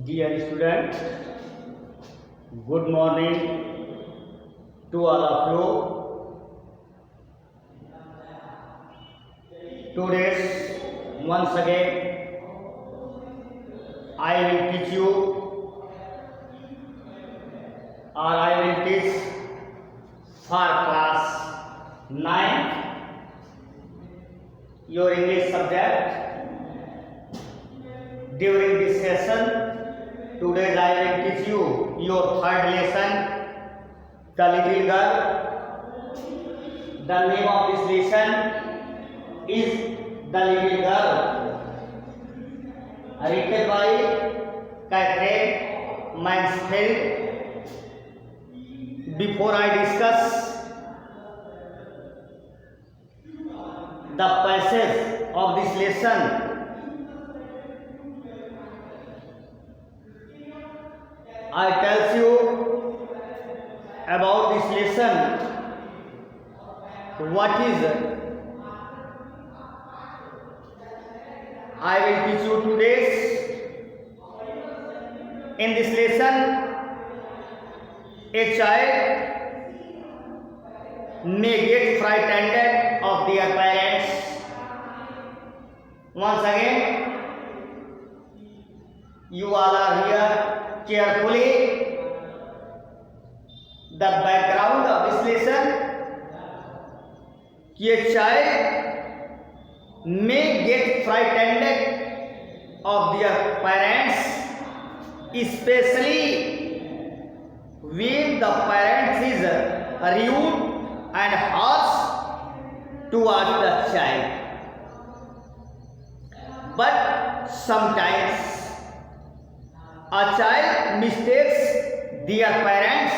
Dear students, good morning to all of you. Today, once again, I will teach you or I will teach for class 9 your English subject. During this session, today I will teach you your third lesson, The Little Girl. The name of this lesson is The Little Girl, written by Catherine Mansfield. Before I discuss the passage of this lesson, I tell you about this lesson. What is I will teach you today. In this lesson, a child may get frightened of their parents. Once again, you all are here carefully. The background of this lesson, a child may get frightened of their parents, especially when the parents is rude and harsh towards the child. But sometimes a child mistakes their parents.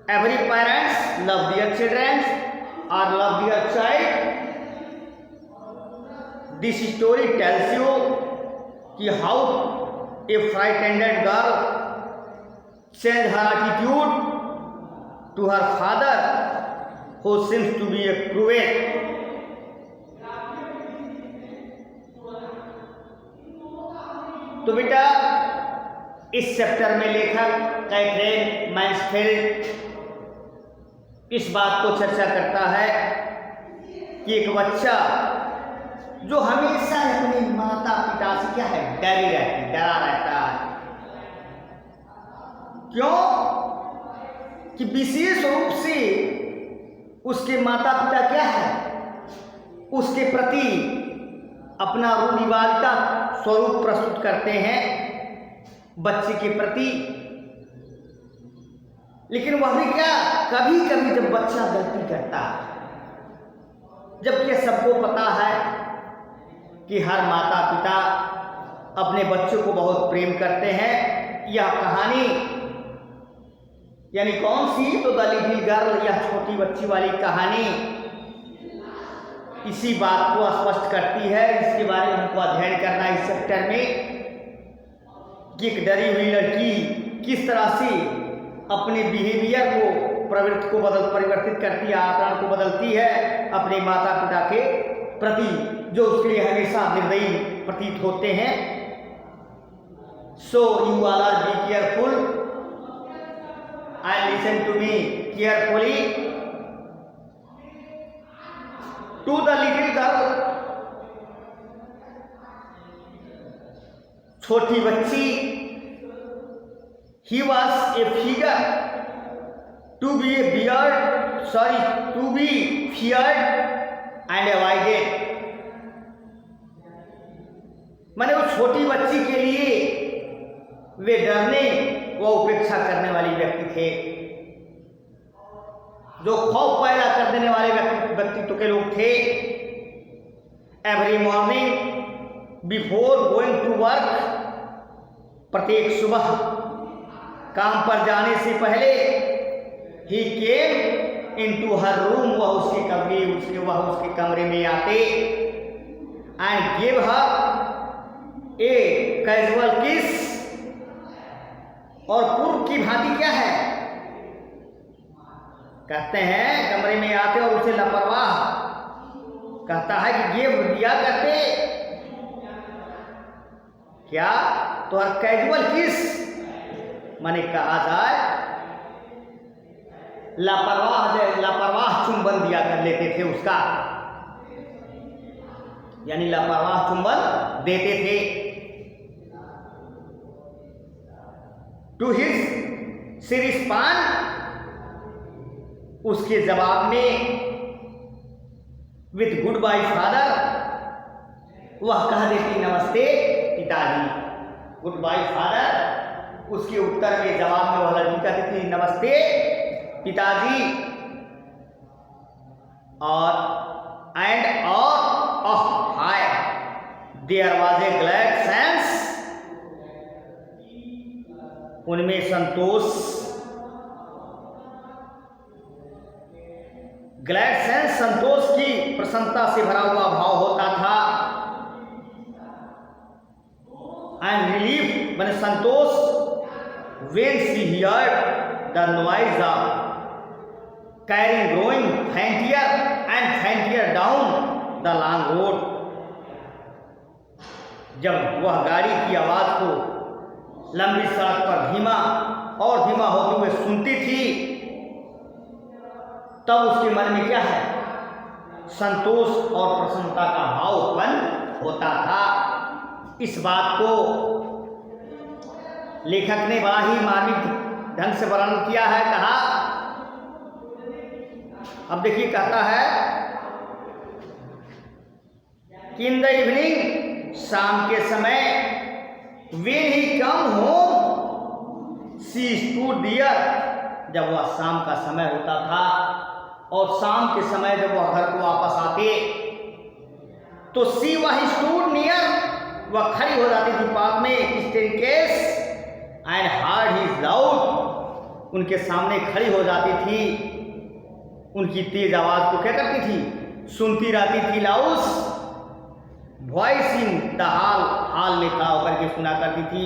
Every parents love their children or love their child. This story tells you how a frightened girl changed her attitude to her father, who seems to be a cruel. तो बेटा, इस chapter में लेखक Catherine Mansfield इस बात को चर्चा करता है कि एक बच्चा जो हमेशा अपने माता पिता से क्या है, डरा रहता है। क्यों? कि विशेष रूप से उसके माता पिता क्या है, उसके प्रति अपना रूढ़िवादिता स्वरूप प्रस्तुत करते हैं बच्चे के प्रति। लेकिन वह भी क्या, कभी कभी जब बच्चा गलती करता है, जबकि सबको पता है कि हर माता पिता अपने बच्चों को बहुत प्रेम करते हैं। यह कहानी यानी कौन सी, तो द लिटिल गर्ल, यह छोटी बच्ची वाली कहानी इसी बात को स्पष्ट करती है। इसके बारे में हमको अध्ययन करना है इस चैप्टर में कि एक डरी हुई लड़की किस तरह से अपने बिहेवियर को, प्रवृत्ति को परिवर्तित करती है, आचरण को बदलती है अपने माता पिता के प्रति, जो उसके लिए हमेशा निर्दयी प्रतीत होते हैं। So you all are be careful and listen to me carefully. To the little girl, छोटी बच्ची, he was a figure to be feared and avoided। माने वो छोटी बच्ची के लिए वे डरने व उपेक्षा करने वाली व्यक्ति थे, जो खौफ पैदा कर देने वाले व्यक्तित्व के लोग थे। Every morning before going to work, प्रत्येक सुबह काम पर जाने से पहले, ही केम इनटू हर रूम, वह उसके कमरे में आते, and give her a casual किस, और पूर्व की भांति क्या है, कहते हैं कमरे में आते और उसे लापरवाह कहता है कि ये दिया करते क्या तो हर कैजुअल किस माने कहा जाए लापरवाह चुंबन दिया कर लेते थे उसका, यानी लापरवाह चुंबन देते थे। टू हिज शी रिस्पॉन्ड, उसके जवाब में विथ गुड बाय फादर, वह कह देती नमस्ते पिताजी। गुड बाय फादर, उसके उत्तर में जवाब में वह लड़की कह देती नमस्ते पिताजी। और एंड और hi there was a glad sense, उनमें संतोष, ग्लैड सेंस संतोष की प्रसन्नता से भरा हुआ भाव होता था। एंड रिलीफ माने संतोष when she heard the noise of carriage growing fainter and fainter down the long road, जब वह गाड़ी की आवाज को लंबी सड़क पर धीमा और धीमा होते हुए सुनती थी, तब उसके मन में क्या है, संतोष और प्रसन्नता का भाव उत्पन्न होता था। इस बात को लेखक ने बड़ा ही मार्मिक ढंग से वर्णन किया है। कहा, अब देखिए कहता है कि इन द इवनिंग, शाम के समय, when he come home she stood there, जब वह शाम का समय होता था और शाम के समय जब वह घर को वापस आते तो सी वह stood near, वह खड़ी हो जाती थी पास में staircase and heard his loud, उनके सामने खड़ी हो जाती थी, उनकी तेज आवाज को क्या करती थी, सुनती रहती थी। लाउस वॉइस इन द हाल में खड़ा होकर के सुना करती थी।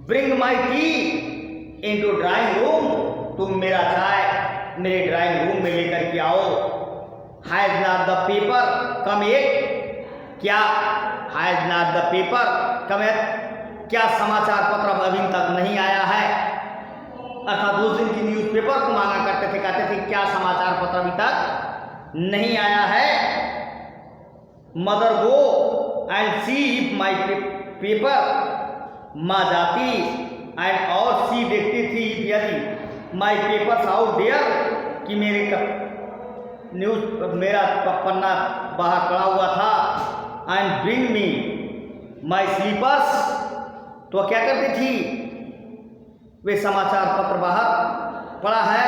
Bring my T into drawing room, तुम मेरा चाय मेरे ड्राइंग रूम में लेकर के आओ। Has not the paper come yet, क्या has not the paper come yet, क्या समाचार पत्र अभी तक नहीं आया है। अर्थात उस दिन की न्यूज़पेपर को मांगा करते थे, कहते थे क्या समाचार पत्र अभी तक नहीं आया है। Mother go and see if my paper, माँ जाती एंड और सी देखती थी यदि माई पेपर्स आउट देयर, कि मेरे न्यूज मेरा पन्ना बाहर पड़ा हुआ था। And bring me my slippers, तो क्या करती थी, वे समाचार पत्र बाहर पड़ा है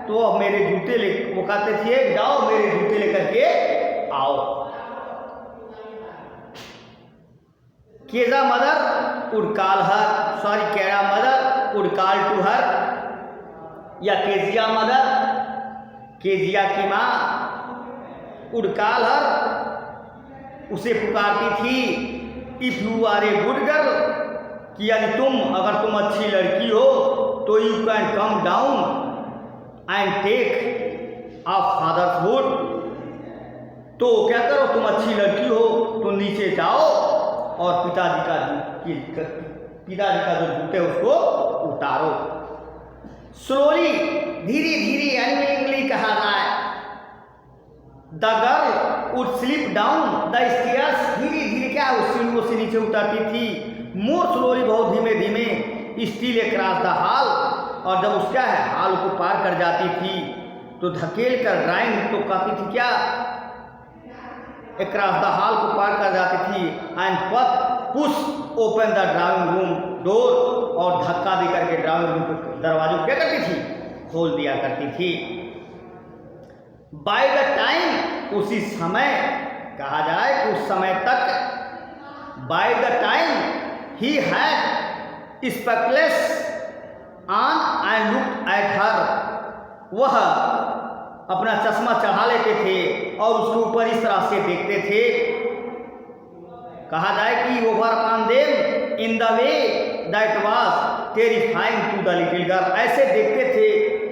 तो मेरे जूते ले, वो कहते थे जाओ मेरे जूते लेकर के आओ। Kezia mother would call her, sorry Kezia mother would call to her, या केजिया मदर, केजिया की माँ, वुड कॉल हर, उसे पुकारती थी। If you are a good girl, कि यदि अगर तुम अच्छी लड़की हो तो you can come down and take a father's wood, तो क्या करो, तुम अच्छी लड़की हो तो नीचे जाओ और पिताजी का जो जूते उसको उतारो। स्लोली, धीरे धीरे अनविलिंगली कहा जाए, the girl would slip down the stairs, धीरे धीरे क्या उस सीढ़ियों से नीचे उतरती थी। मोर स्लोली, बहुत धीमे धीमे, स्टील अक्रॉस द हॉल, और जब उसका है हॉल को पार कर जाती थी तो धकेल कर ड्राइंग, तो कहती थी क्या, अक्रॉस द हॉल को पार कर जाती थी। And push open the drawing room door, और धक्का देकर के ड्राइंग रूम के दरवाजे क्या करती थी, खोल दिया करती थी। बाय द टाइम, उसी समय, कहा जाए कि उस समय तक, by the time he had spectacles on and looked at her, वह अपना चश्मा चढ़ा लेते थे और उसके ऊपर इस तरह से देखते थे। कहा जाए कि over upon them in the way that was terrifying to the little girl, ऐसे देखते थे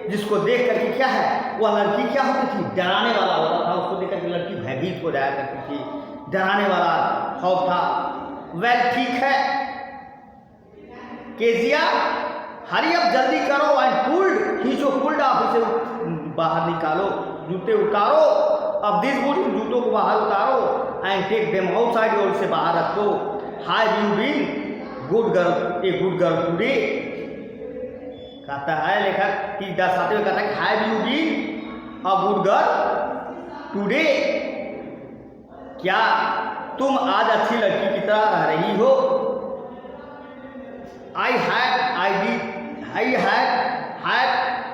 जिसको देख करके क्या है, वह लड़की क्या होती थी, डराने वाला होता था। उसको देख करके लड़की भयभीत हो जाया करती थी, डराने वाला खौफ था। वेल ठीक है। केजिया हरी अप जल्दी करो एंड पुल्ड खींचो, पुल्ड आप इसे बाहर निकालो, जूते उतारो। अब दिस बूट जूतों को बाहर उतारो एंड टेक देम आउटसाइड और इसे बाहर रख दो। Have you been good girl, a good girl today. कहता है लेखक कि दर्शाते हुए कहता है have you been a good girl today, क्या तुम आज अच्छी लड़की की तरह रह रही हो। I had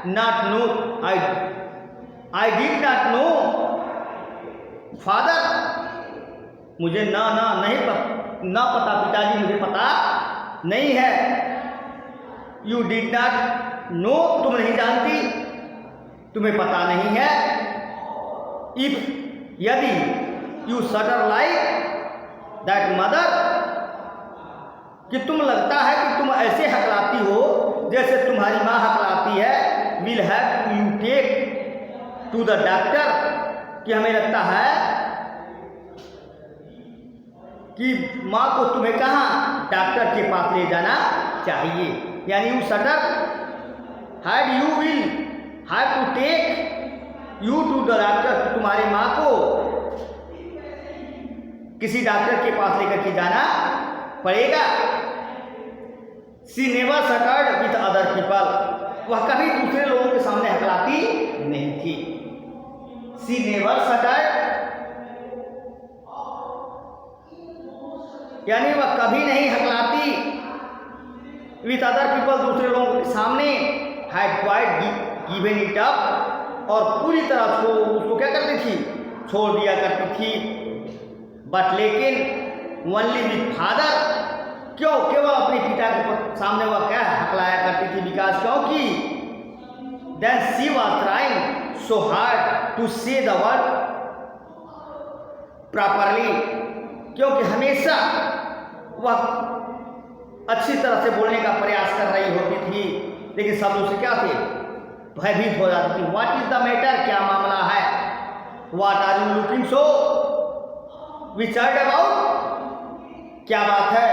not known, I did not know, father मुझे ना पता, पिताजी मुझे पता नहीं है। यू डिड नॉट नो, तुम नहीं जानती, तुम्हें पता नहीं है। इफ यदि you shutter like that mother, कि तुम लगता है कि तुम ऐसे हकलाती हो जैसे तुम्हारी माँ हकलाती है। Will have you take to the doctor, कि हमें लगता है कि माँ को तुम्हें कहाँ डॉक्टर के पास ले जाना चाहिए। यानी you stutter had you will have to take you to the doctor, तुम्हारी माँ को किसी डॉक्टर के पास लेकर के जाना पड़ेगा। सी नेवर सटर्ड विथ अदर पीपल, वह कभी दूसरे लोगों के सामने हकलाती नहीं थी। सी नेवर सटर्ड यानी वह कभी नहीं हकलाती विथ अदर पीपल, दूसरे लोगों के सामने। Had quite given it up, और पूरी तरह से उसको क्या करती थी, छोड़ दिया करती थी। बट लेकिन ओनली विथ फादर, क्यों, केवल अपने पिता के सामने वह क्या हकलाया करती थी, बिकॉज क्योंकि then she was trying so hard to say the word properly, क्योंकि हमेशा वह अच्छी तरह से बोलने का प्रयास कर रही होती थी, लेकिन सब उससे क्या थे, भयभीत हो जाती थी। व्हाट इज द मैटर, क्या मामला है। What are you looking so witched about, क्या बात है,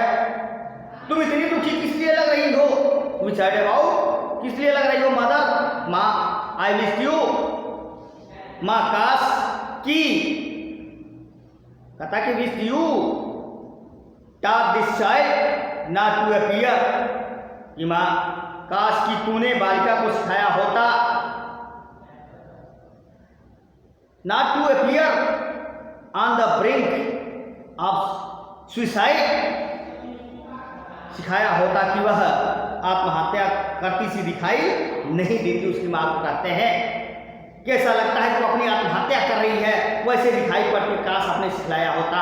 तुम इतनी दुखी किस लिए लग रही हो। विचर्ड अबाउट, किस लिए लग रही हो। मदर, माँ, आई विश यू, माँ काश की, कहता कि wish you taught this child not to appear, कि माँ काश कि तूने बालिका को सिखाया होता not to appear on the brink of suicide, सिखाया होता कि वह आत्महत्या करती सी दिखाई नहीं देती। उसकी माँ को कहते हैं कि ऐसा लगता है कि वो अपनी आत्महत्या कर रही है, वैसे दिखाई पड़ती, काश आपने सिखलाया होता।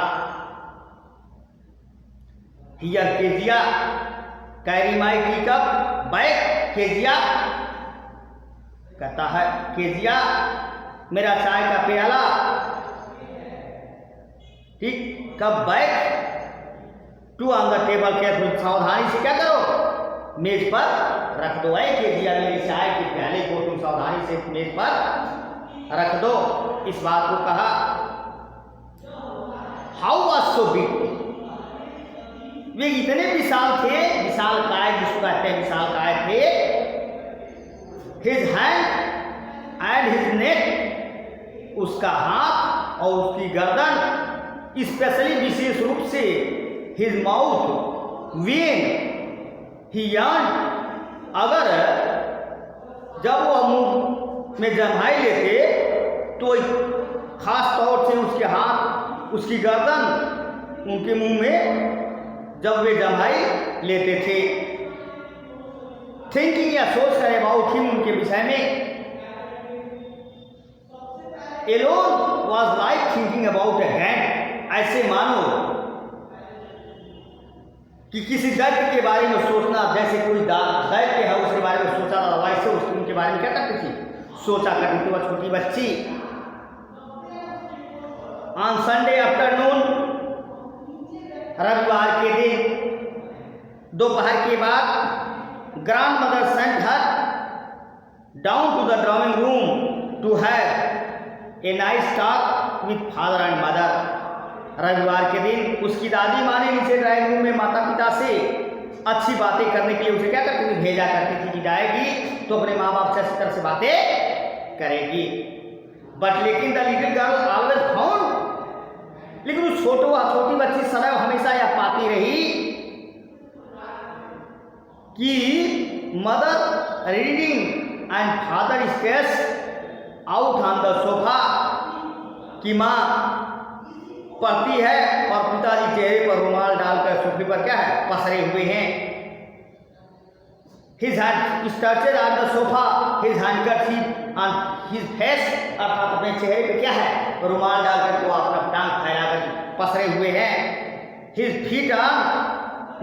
Here Kezia carry my tea cup back, Kezia कहता है केजिया मेरा चाय का प्याला, ठीक, कब back to on the table, careful, सावधानी से क्या करो, मेज पर रख दो। है केजिया मेरी चाय के प्याले को तुम सावधानी से मेज पर रख दो। इस बात को कहा। हाउ वाज सो बिग, वे इतने विशाल थे, विशाल काय जिसको कहते हैं विशाल काय थे। His hand and his neck, उसका हाथ और उसकी गर्दन, स्पेशली विशेष रूप से his mouth when he yarn, अगर जब वह मुंह में जम्हाई लेते तो खास तौर से उसके हाथ, उसकी गर्दन उनके मुंह में जब वे जम्हाई लेते थे। थिंकिंग या सोच कर अबाउट हिम, उनके विषय में। Alone was like thinking about a hand, ऐसे मानो कि किसी दैत्य के बारे में सोचना, जैसे कोई दैत्य है उसके बारे में सोचा था, वैसे उनके बारे में क्या करती थी, सोचा करती थी वह छोटी बच्ची। ऑन संडे आफ्टरनून, रविवार के दिन दोपहर के बाद, grandmother sent her down to the drawing room to have a nice talk with father and mother. रविवार के दिन उसकी दादी माँ ने नीचे ड्राइंग रूम में माता पिता से अच्छी बातें करने के लिए उसे क्या करती थी, भेजा करती थी कि जाएगी तो अपने माँ बाप से अच्छी तरह से बातें करेगी। बट लेकिन the little girl always found, लेकिन उस छोटी बच्ची सदैव हमेशा यह पाती रही कि mother reading and father stress out on the sofa, कि माँ पढ़ती है और पिताजी चेहरे पर रुमाल डालकर सोफे पर क्या है, पसरे हुए हैं। His hand stretched on the sofa, his handkerchief on his face, अर्थात अपने चेहरे पे क्या है, रुमाल डालकर वो अपना टांग फैलाकर पसरे हुए हैं। His feet on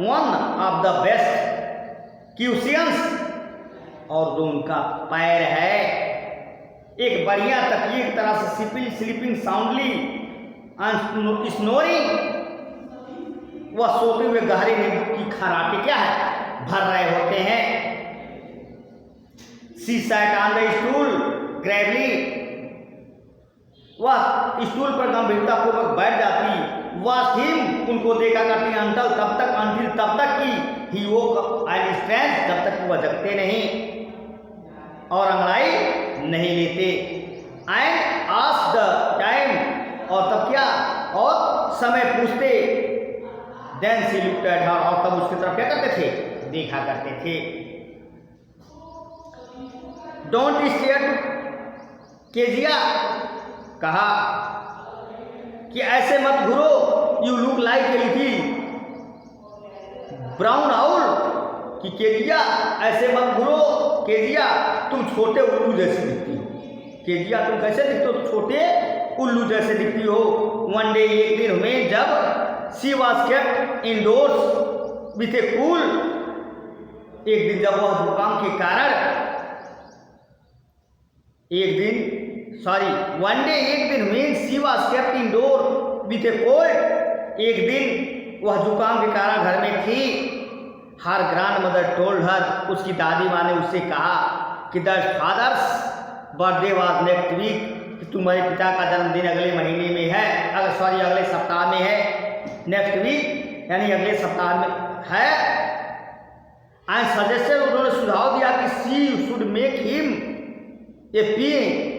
one of the best cushions, और जो उनका पैर है एक बढ़िया तकिए की तरह से स्लीपिंग साउंडली एंड स्नोरिंग, वह सोते हुए गहरे नींद की खराटे क्या है, भर रहे होते हैं। She sat on the stool gravely, वह स्टूल पर गंभीरता पूर्वक बैठ जाती। वह हिम उनको देखा करती अंतल तब तक कि ही woke and stands, जब तक कि वह जगते नहीं और अंगड़ाई नहीं लेते। एंड आस्क द टाइम, और तब क्या, और समय पूछते। Then she looked at her, और तब उसकी तरफ क्या करते थे, देखा करते थे। डोंट स्टेयर टू केजिया, कहा कि ऐसे मत घूरो, you look like a little brown owl, कि केजिया ऐसे मत घूरो, केजिया तुम छोटे उल्लू जैसी दिखती हो। केजिया तुम कैसे दिखते हो, छोटे उल्लू जैसे दिखती हो। वन डे, एक दिन में जब she was kept indoors with a cool, एक दिन जब वह जुकाम के कारण वन डे एक दिन में she was kept indoor with a cold, एक दिन वह जुकाम के कारण घर में थी। Her grandmother told her, उसकी दादी माँ ने उससे कहा कि the father's birthday was next week, कि तुम्हारे पिता का जन्मदिन अगले महीने में है, अगले सप्ताह में है। नेक्स्ट वीक यानी अगले सप्ताह में है। एंड सजेस्टेड, उन्होंने सुझाव दिया कि she should make him a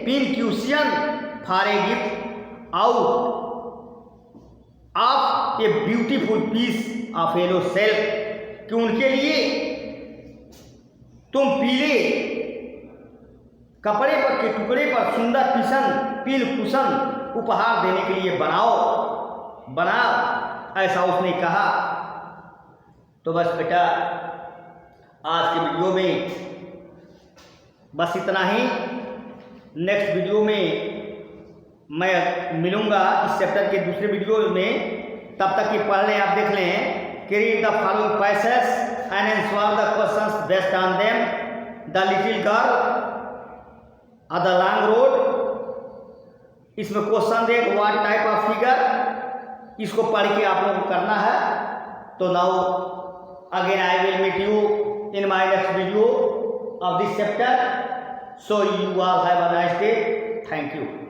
pin cushion for a gift out of a beautiful piece of yellow silk, कि उनके लिए तुम पीले कपड़े पर के टुकड़े पर सुंदर पिन कुशन उपहार देने के लिए बना, ऐसा उसने कहा। तो बस बेटा, आज के वीडियो में बस इतना ही। नेक्स्ट वीडियो में मैं मिलूंगा इस चैप्टर के दूसरे वीडियो में। तब तक कि पढ़ लें, आप देख लें। Read the following passage and answer the questions based on them. The little girl on the long road, इसमें क्वेश्चन देख व्हाट टाइप ऑफ फिगर, इसको पढ़ के आप लोगों को करना है। तो now again I will meet you in my next video of this chapter. So you all have a nice day. Thank you.